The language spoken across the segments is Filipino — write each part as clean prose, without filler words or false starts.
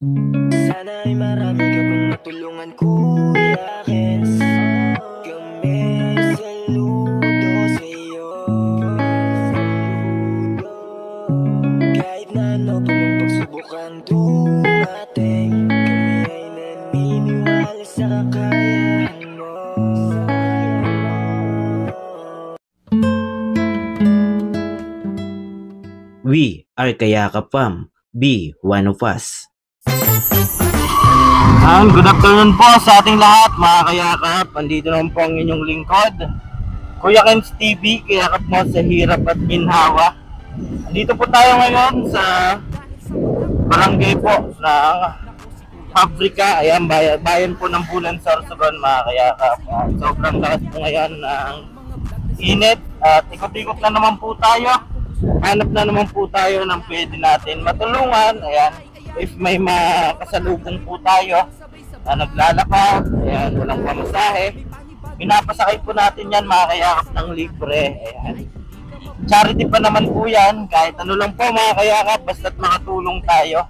Sana ay marami ka pang matulungan, Kuya Kens. Kami saludo sa'yo. Kahit na ano pa mang pagsubukan dumating, kami ay naniniwala sa kakayahan mo. We are Kayakap Fam. Be one of us. Good afternoon po sa ating lahat mga kayakap. Andito naman po ang inyong lingkod, Kuya Kens TV, kayakap mo sa hirap at ginhawa. Andito po tayo ngayon sa barangay po ng Pabrika. Ayan, bayan po ng Bulan, Sorsogon mga kayakap. Sobrang lakas po ngayon ng init at ikot-ikot na naman po tayo. Hanap na naman po tayo ng pwede natin matulungan. Ayan, if may makasalubong po tayo na naglalakad, ayan, walang pamasahe, pinapasakay po natin yan mga kayakap ng libre. Ayan, charity pa naman po yan, kahit ano lang po mga kayakap, basta't makatulong tayo.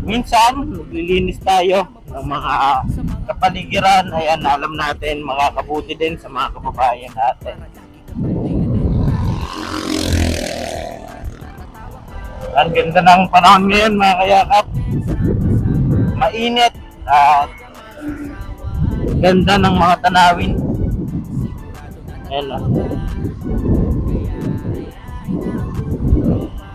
Minsan naglilinis tayo ng mga kapaligiran. Ayan, alam natin makakabuti din sa mga kababayan natin. Ang ganda ng panahon ngayon mga kayakap, mainit at ganda ng mga tanawin. Ayan o.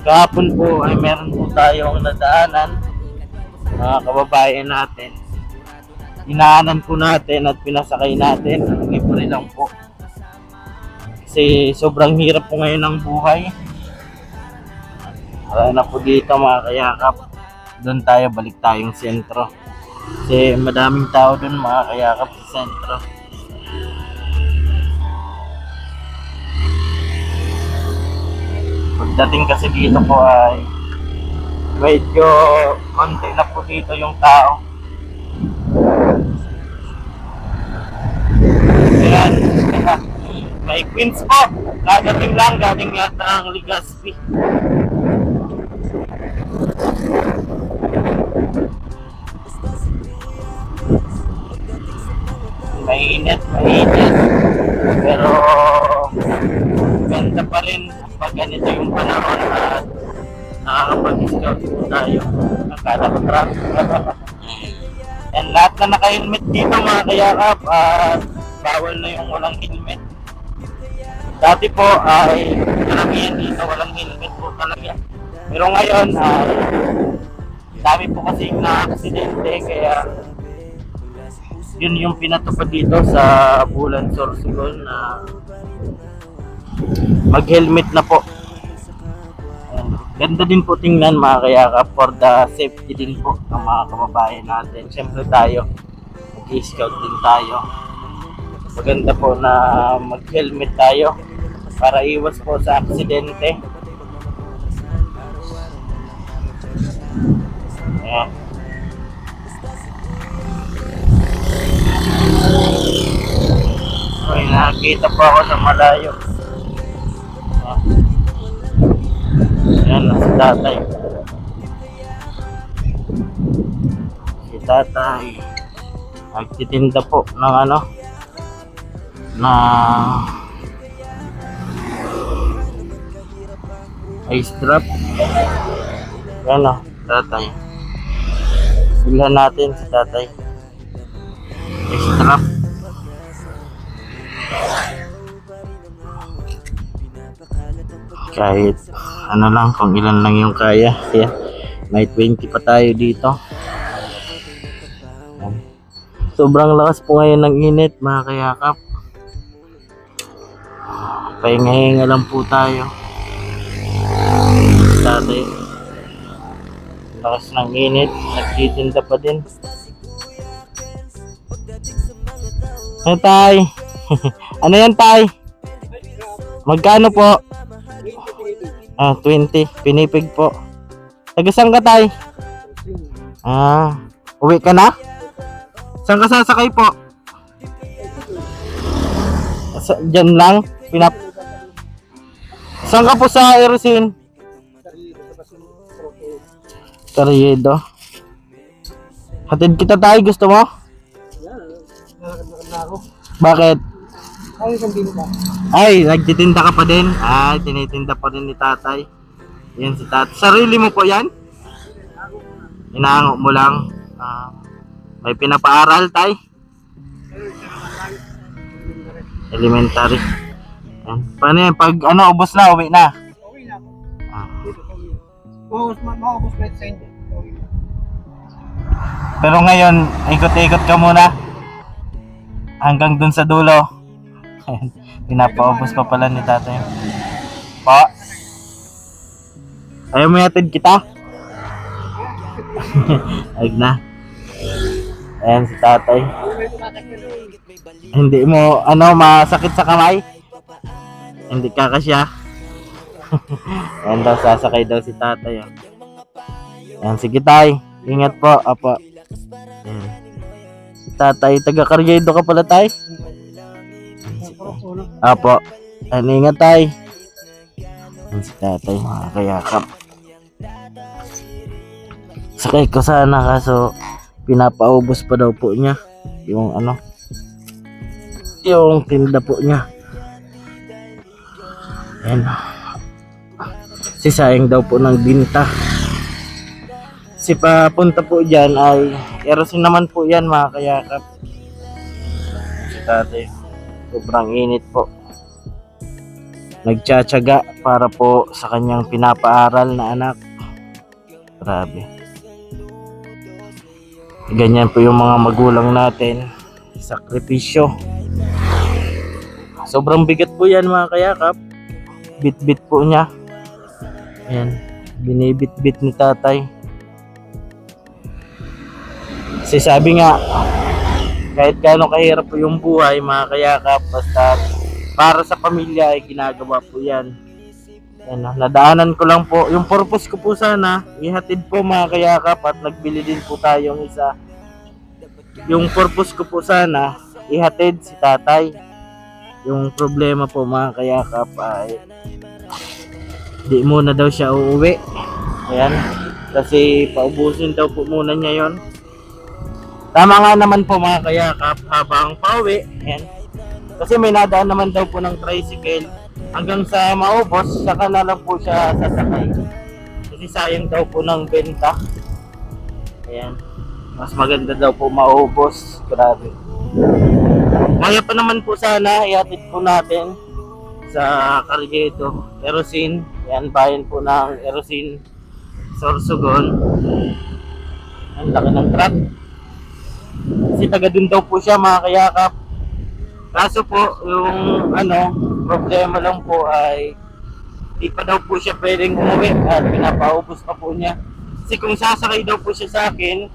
Kahapon po ay meron po tayong nadaanan, mga kababayan natin. Inaanan po natin at pinasakay natin. Libre lang po kasi sobrang hirap po ngayon ng buhay. Wala na po dito mga kayakap. Doon tayo, balik tayong sentro kasi madaming tao doon mga kayakap sa sentro. Pagdating kasi dito po ay medyo konti na po dito yung tao. Ayan, may Queens po, dadating lang, galing yata ang Legazpi. Mainit, pero ganda pa rin pag ganito yung panahon at nakakapag-scout po tayo ng kada truck. And lahat na naka-helmet dito mga kayakap, at bawal na yung walang helmet. Dati po ay karamihan dito walang helmet po talaga, pero ngayon ay dami po kasing na-aksidente, kaya yun yung pinatupad dito sa Bulan, Sorsogon na mag-helmet na po. Ganda din po tingnan mga kayakap, for the safety din po ng mga kababayan natin. Siyempre tayo, mag-scout din tayo. Maganda po na mag-helmet tayo para iwas po sa aksidente. Ayan. Ay, nakakita po ako sa malayo. Ayan, si tatay. Si tatay nagtitinda po ng ano, na ice drop. Ayan o, tatay. Bilhan natin si tatay ice drop. Kahit ano lang, kung ilan lang yung kaya. Kaya may 20 pa tayo dito. Sobrang lakas po ngayon ng init mga kayakap. Pahinga-hinga lang po tayo. Dati lakas ng init, nagtitinda pa din. Ano tay? Ano yan tay? Magkano po? 20. Pinipig po. Taga saan ka tay? Uwi ka na? Saan ka sasakay po? Diyan lang? Saan ka po sa Erosin? Carriedo. Hatid kita tayo, gusto mo? Nakakad na ako. Bakit? Ay, isang binta. Ay, nagtitinda ka pa din? Ay, tinitinda pa rin ni tatay. Yan si tatay. Sarili mo po yan? Inaango mo lang. May pinapaaral, tay? Elementary. Yan. Paano yan? Pag ano, ubos na, uwi na. Okay na ako. Ah. Dito ko yun. Maubos na sa inyo. Okay na. Pero ngayon, ikot-ikot ka muna. Hanggang dun sa dulo. Pinapaubos pa pala ni tatay. Po? Ayaw mo yatid kita? Ayog na. Ayan si tatay. Hindi mo, masakit sa kamay? Hindi ka kasya. Ayan daw, sasakay daw si tatay. Ayan, sige tay. Ingat po, apo. Ayan. Si tatay, taga-Carriedo ka pala tay? Apo. Ayan, ingat tay. Ayan si tatay, mga kayakap. Sakay ko sana kaso pinapaubos pa daw po niya yung yung tinda po niya. Ayan. Sayang daw po ng binta. Si papunta po dyan ay erosin naman po yan, mga kayakap. Si tatay, sobrang init po. Nagtsatsaga para po sa kanyang pinapaaral na anak. Grabe. Ganyan po yung mga magulang natin. Sakripisyo. Sobrang bigat po yan, mga kayakap. Bit-bit po niya. Ayan. Binibit-bit ni tatay. Kasi sabi nga, kahit gaano kahirap po yung buhay, mga kayakap, basta para sa pamilya ay ginagawa po yan. Ayan, nadaanan ko lang po. Yung purpose ko po sana, ihatid po, mga kayakap, at nagbili din po tayong isa. Yung purpose ko po sana, ihatid si tatay. Yung problema po, mga kayakap, ay di muna daw siya uuwi. Ayan, kasi paubusin daw po muna niya yon. Tama nga naman po, mga kayakap, habang pauwi. Ayan, kasi may nadaan naman daw po ng tricycle. Hanggang sa maubos, saka na lang po siya sasakay. Kasi sayang daw po ng benta. Ayan, mas maganda daw po maubos. Grabe. Kaya pa naman po sana ihatid po natin sa Carriedo, Erosin. Yan, bayan po ng Erosin, Sorsogon. Ang laki ng truck. Kasi taga dun daw po siya, mga kayakap. Kaso po, yung problema lang po ay di pa daw po siya pwedeng umuwi at pinapaubos pa po niya. Kasi kung sasakay daw po siya sa akin,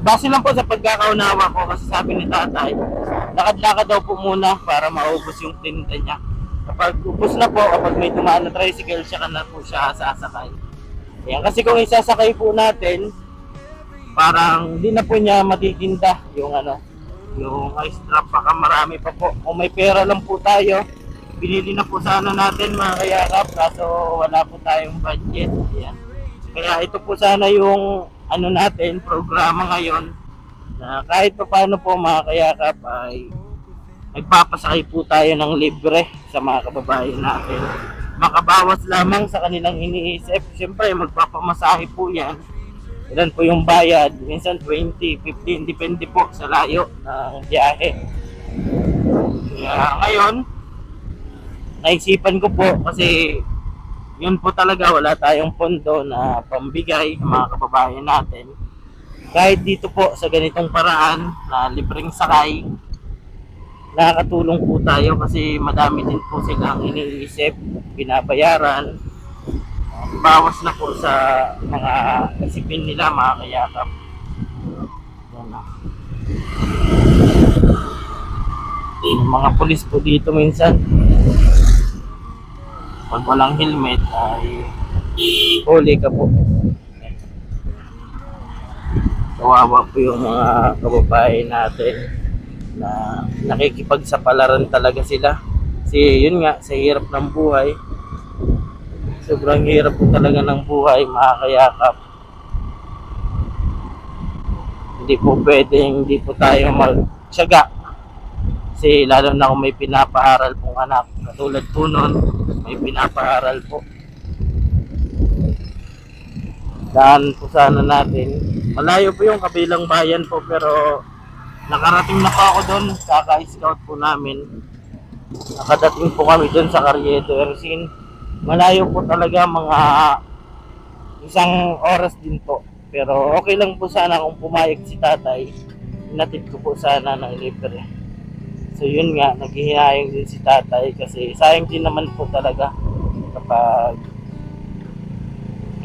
base lang po sa pagkakaunawa ko, kasi sabi ni tatay, lakad-lakad daw po muna para maubos yung tinda niya. Kapag ubos na po, kapag may tumaan na tricycle, siya na po siya sasakay. Ayan, kasi kung isasakay po natin, parang di na po niya matitinda yung yung ice drop, baka marami pa po. Kung may pera lang po tayo, binili na po sana natin, mga kayakap, kaso wala po tayong budget. Ayan. Kaya ito po sana yung natin, programa ngayon, na kahit pa paano po, mga kayakap, ay nagpapasakay po tayo ng libre sa mga kababayan natin. Makabawas lamang sa kanilang iniisip. Siyempre, magpapamasahe po yan. Ilan po yung bayad? Minsan 20, 15, depende po sa layo ng biyahe. Kaya ngayon, naisipan ko po, kasi yun po talaga, wala tayong pondo na pambigay ng mga kababayan natin. Kahit dito po sa ganitong paraan na libreng sakay, nakakatulong po tayo kasi madami din po silang iniisip, binabayaran. Bawas na po sa mga isipin nila, mga kayakap. Yan na. Yung mga pulis po dito minsan, pag walang helmet ay huli ka po. Kawawa po yung mga kababayan natin na nakikipagsapalaran talaga sila. Kasi yun nga, sa hirap ng buhay, sobrang hirap po talaga ng buhay, mga kayakap. Hindi hindi po pwedeng hindi po tayo magtiyaga. Kasi lalo na kung may pinapaaral pong anak. Katulad po nun, may pinapaaral po. Daan po sana natin. Malayo po yung kabilang bayan po, pero nakarating na po ako doon. Kaka-scout po namin. Nakadating po kami doon sa Carriedo Ersin. Malayo po talaga, mga isang oras din po. Pero okay lang po sana kung pumayag si tatay. Inatid ko po sana ng libre. So yun nga, naghihinayang din si tatay kasi sayang din naman po talaga kapag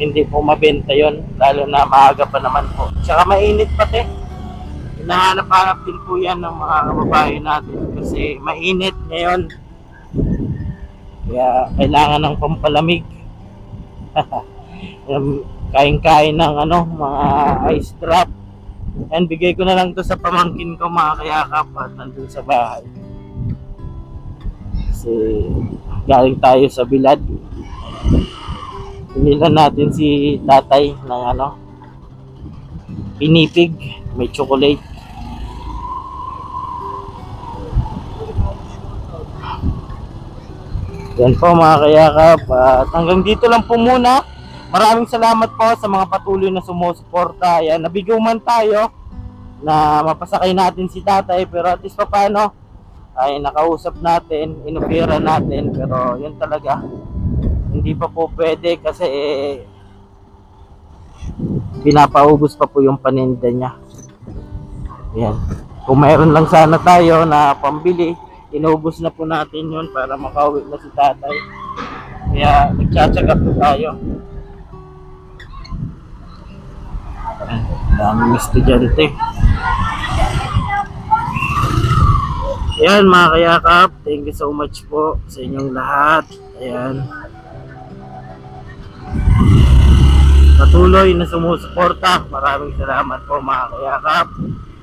hindi po mabenta yon, lalo na maaga pa naman po. Tsaka mainit pati. Hinahanap-hanap din po yan ng mga kababayan natin kasi mainit ngayon. Kaya kailangan ng pampalamig. Kain-kain ng mga ice drop. And bigay ko na lang to sa pamangkin ko, mga kayakap, at nandun sa bahay. Kasi galing tayo sa bilad. Pinilan natin si tatay ng pinipig, may chocolate. Yan po mga kayakap, at hanggang dito lang po muna. Maraming salamat po sa mga patuloy na sumusuporta. Yan, nabigo man tayo na mapasakay natin si tatay, pero at least pa paano ay nakausap natin, inopera natin, pero yun talaga hindi pa po pwede kasi pinapaubos pa po yung paninda niya. Yan. Kung mayroon lang sana tayo na pambili, inubos na po natin yun para makauwi na si tatay. Kaya nagtsatsaga po tayo. Daming estudyante. Ayan mga kayakap, thank you so much po sa inyong lahat. Ayan, patuloy na sumusuporta. Maraming salamat po mga kayakap.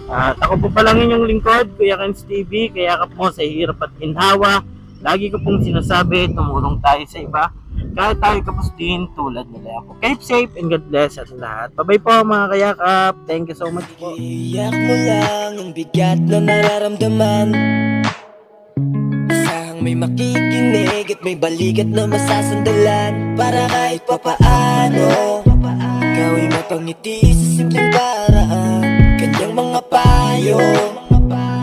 At ako po palang inyong lingkod, Kuya Kenz TV, kayakap mo sa hirap at ginhawa. Lagi ko pong sinasabi, tumulong tayo sa iba kahit tayo kapos din tulad nila. Keep safe and God bless at lahat. Bye bye po mga kayakap. Thank you so much po. Iyak mo lang ang bigat na nararamdaman. Asahang may makikinig at may balikat na masasandalan. Para kahit papaano ikaw ay mapangiti sa simpleng paraan. Kanyang mga payo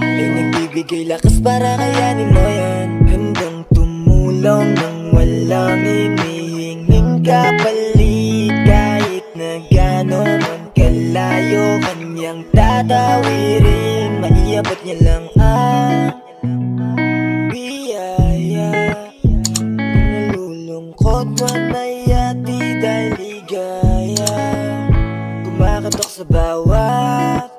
ay nagbibigay lakas para kayanin mo yan. Handang tumulong ng walang hinihinging kapalit. Kahit na gano'n man kalayo kanyang tatawirin, maiabot niya lang ang biyaya. Kung nalulungkot man ay ati dahil ligaya, kumakatok sa bawat